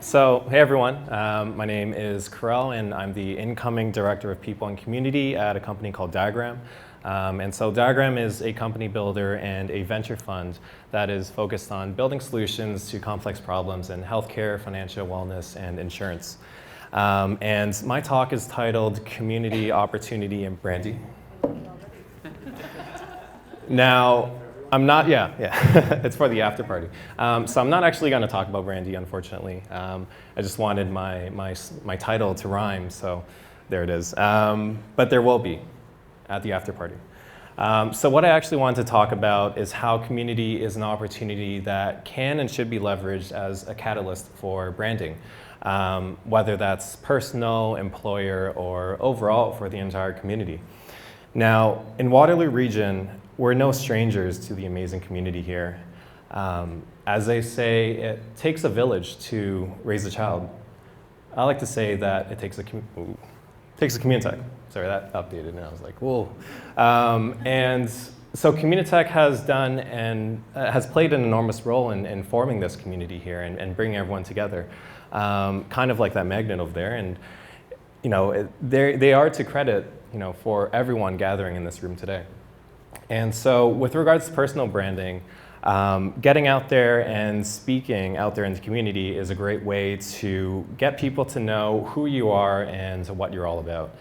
Hey everyone, my name is Karel and I'm the incoming Director of People and Community at a company called Diagram. Diagram is a company builder and a venture fund that is focused on building solutions to complex problems in healthcare, financial wellness, and insurance. And my talk is titled Community, Opportunity, and Brandy. Now, I'm not, it's for the after party. So I'm not actually going to talk about Brandy, unfortunately. I just wanted my title to rhyme, so there it is. But there will be at the after party. So what I actually wanted to talk about is how community is an opportunity that can and should be leveraged as a catalyst for branding, whether that's personal, employer, or overall for the entire community. Now, in Waterloo Region, we're no strangers to the amazing community here. As they say, it takes a village to raise a child. I like to say that it takes a Communitech. Sorry, that updated and I was like, whoa. And so Communitech has done and has played an enormous role in forming this community here and bringing everyone together. Kind of like that magnet over there. And they are to credit for everyone gathering in this room today. And so with regards to personal branding, getting out there and speaking out there in the community is a great way to get people to know who you are and what you're all about.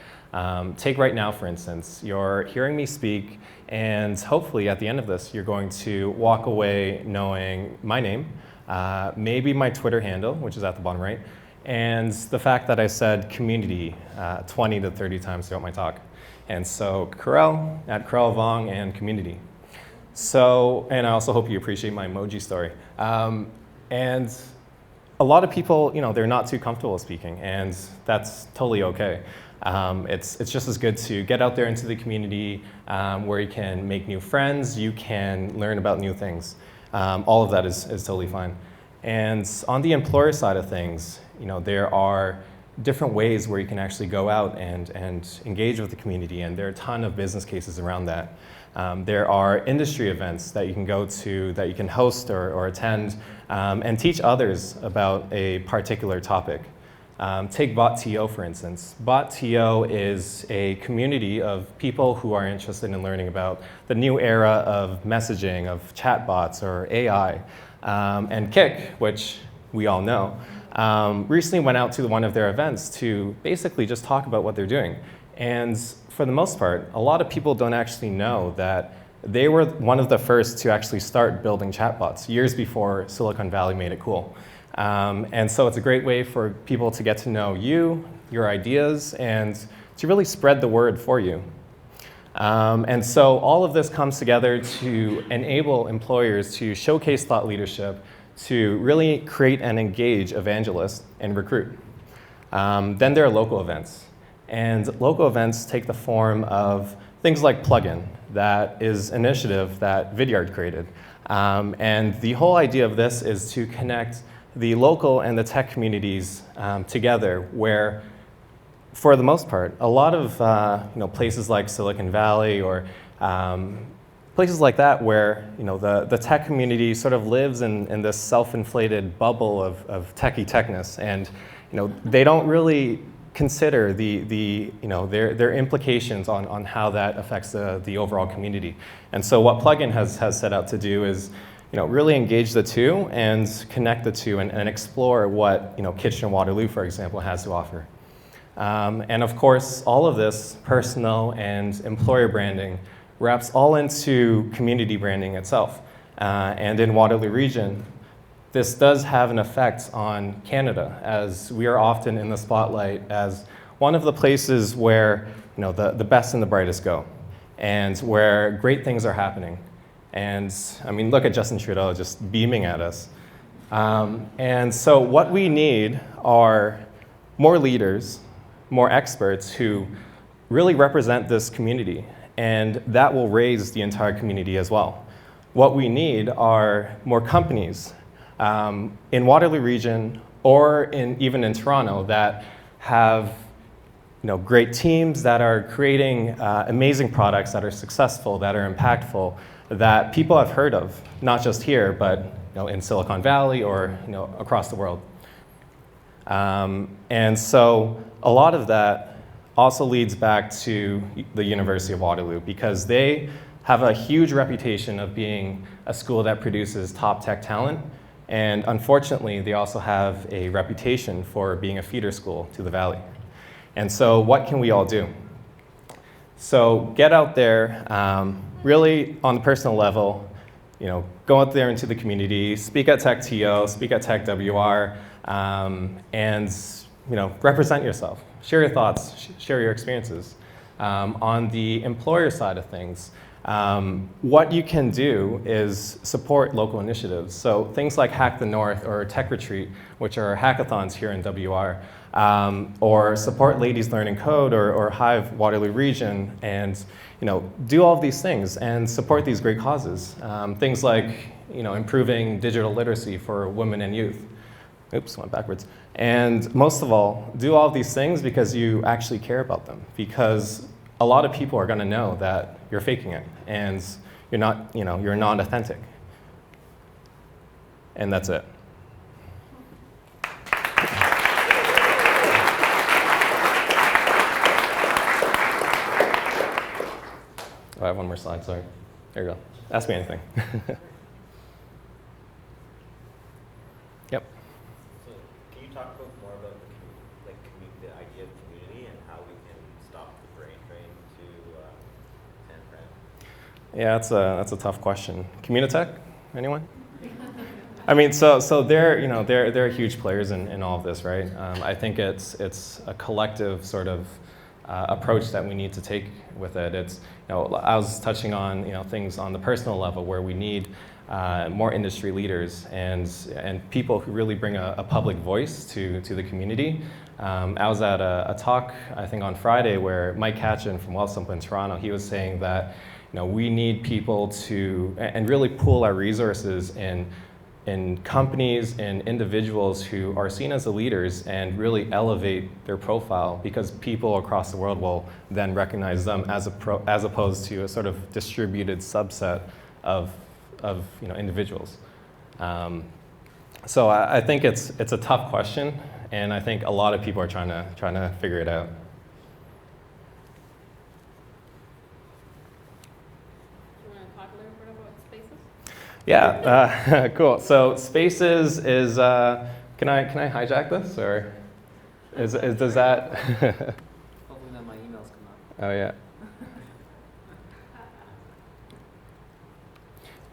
Take right now, for instance, you're hearing me speak, and hopefully at the end of this, you're going to walk away knowing my name, maybe my Twitter handle, which is at the bottom right, and the fact that I said community 20 to 30 times throughout my talk. And so Karel, at Karel Vuong, and community. So, and I also hope you appreciate my emoji story. And a lot of people, they're not too comfortable speaking, and that's totally okay. It's just as good to get out there into the community where you can make new friends, you can learn about new things. All of that is totally fine. And on the employer side of things, there are different ways where you can actually go out and engage with the community, and there are a ton of business cases around that. There are industry events that you can go to, that you can host or attend, and teach others about a particular topic. Take BotTO, for instance. BotTO is a community of people who are interested in learning about the new era of messaging, of chatbots or AI. And Kik, which we all know, recently went out to one of their events to basically just talk about what they're doing. And for the most part, a lot of people don't actually know that they were one of the first to actually start building chatbots years before Silicon Valley made it cool. And so it's a great way for people to get to know you, your ideas, and to really spread the word for you. And so all of this comes together to enable employers to showcase thought leadership, to really create and engage evangelists and recruit. Then there are local events. And local events take the form of things like Plugin, that is an initiative that Vidyard created. And the whole idea of this is to connect the local and the tech communities together, where, for the most part, a lot of places like Silicon Valley or places like that where the tech community sort of lives in this self-inflated bubble of techie techness, and they don't really consider their implications on how that affects the overall community. And so what Plugin has set out to do is really engage the two and connect the two and explore what Kitchener-Waterloo, for example, has to offer. And of course, all of this personal and employer branding wraps all into community branding itself. And in Waterloo Region, this does have an effect on Canada, as we are often in the spotlight as one of the places where the best and the brightest go, and where great things are happening. And I mean, look at Justin Trudeau just beaming at us. And so what we need are more leaders, more experts who really represent this community, and that will raise the entire community as well. What we need are more companies in Waterloo Region or even in Toronto that have great teams that are creating amazing products that are successful, that are impactful, that people have heard of, not just here, but in Silicon Valley or across the world. And so a lot of that also leads back to the University of Waterloo, because they have a huge reputation of being a school that produces top tech talent. And unfortunately, they also have a reputation for being a feeder school to the Valley. And so what can we all do? So get out there, really on the personal level, go out there into the community, speak at TechTO, speak at TechWR, and represent yourself. Share your thoughts, share your experiences. On the employer side of things, what you can do is support local initiatives. So things like Hack the North or Tech Retreat, which are hackathons here in WR, or support Ladies Learning Code or Hive Waterloo Region, and do all of these things and support these great causes. Things like improving digital literacy for women and youth. Oops, went backwards. And most of all, do all of these things because you actually care about them. Because a lot of people are going to know that you're faking it and you're not, you're not authentic. And that's it. Oh, I have one more slide, sorry. There you go. Ask me anything. Yep. So can you talk more about the idea of community and how we can stop the brain drain to San Fran? Yeah, that's a tough question. Communitech, anyone? I mean, so they're huge players in all of this, right? I think it's a collective sort of approach that we need to take with it. It's I was touching on things on the personal level where we need more industry leaders and people who really bring a public voice to the community. I was at a talk I think on Friday where Mike Katchen from Wealthsimple in Toronto, he was saying that we need people to and really pool our resources in companies and individuals who are seen as the leaders and really elevate their profile, because people across the world will then recognize them as opposed to a sort of distributed subset of individuals. So I think it's a tough question, and I think a lot of people are trying to figure it out. Yeah, cool. So Spaces is, can I hijack this, or does that? Hopefully none of my emails come up. Oh yeah.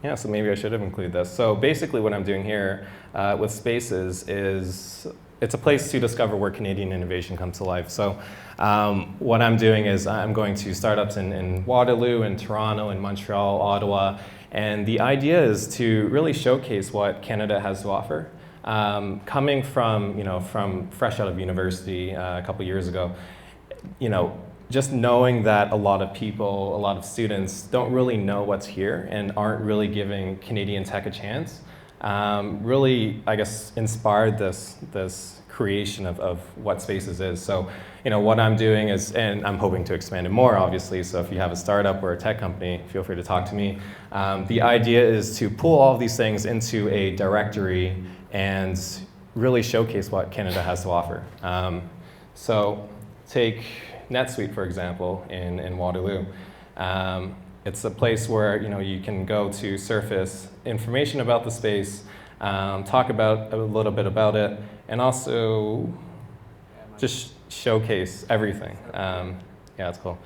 Yeah, so maybe I should have included this. So basically what I'm doing here with Spaces is it's a place to discover where Canadian innovation comes to life. So what I'm doing is I'm going to startups in Waterloo, in Toronto, in Montreal, Ottawa, and the idea is to really showcase what Canada has to offer. Coming from fresh out of university a couple years ago, just knowing that a lot of people, a lot of students don't really know what's here and aren't really giving Canadian tech a chance, really, I guess, inspired this creation of what Spaces is. So, what I'm doing is, and I'm hoping to expand it more, obviously, so if you have a startup or a tech company, feel free to talk to me. The idea is to pull all of these things into a directory and really showcase what Canada has to offer. So take NetSuite, for example, in Waterloo. It's a place where you can go to surface information about the space, talk about a little bit about it, and also just showcase everything. Yeah, it's cool.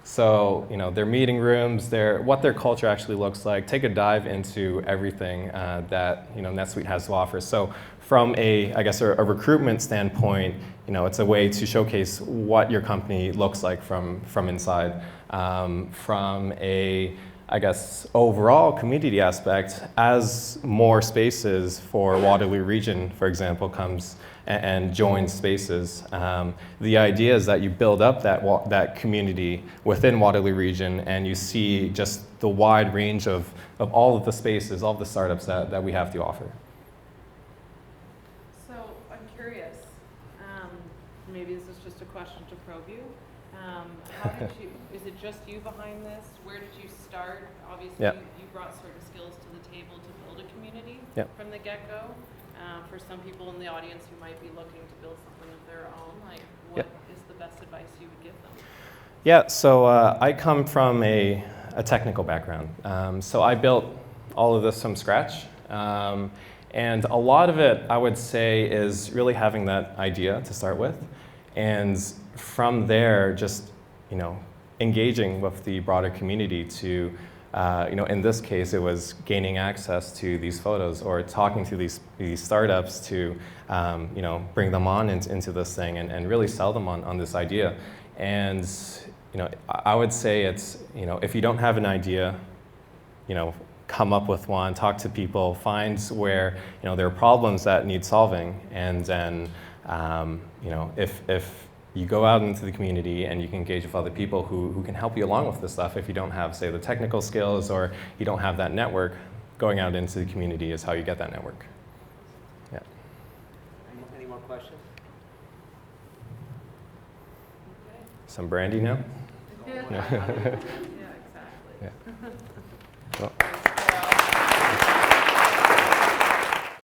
So their meeting rooms, what their culture actually looks like. Take a dive into everything that NetSuite has to offer. So from a recruitment standpoint, it's a way to showcase what your company looks like from inside. From a overall community aspect, as more Spaces for Waterloo Region, for example, comes and joins Spaces, the idea is that you build up that community within Waterloo Region, and you see just the wide range of all of the spaces, all of the startups that we have to offer. So I'm curious, maybe this is just a question to probe you. How did you, is it just you behind this? Where did you start? Obviously, Yep. you brought certain skills to the table to build a community Yep. from the get-go. For some people in the audience who might be looking to build something of their own, like what Yep. is the best advice you would give them? Yeah, so I come from a technical background. So I built all of this from scratch. And a lot of it, I would say, is really having that idea to start with. And from there, just, engaging with the broader community to, in this case, it was gaining access to these photos or talking to these startups to, bring them on into this thing and really sell them on this idea. And, I would say it's, if you don't have an idea, come up with one, talk to people, find where, there are problems that need solving. And then, if you go out into the community and you can engage with other people who can help you along with this stuff, if you don't have, say, the technical skills or you don't have that network, going out into the community is how you get that network. Yeah. Any more questions? Okay. Some brandy now? Yeah, Yeah. exactly. Yeah.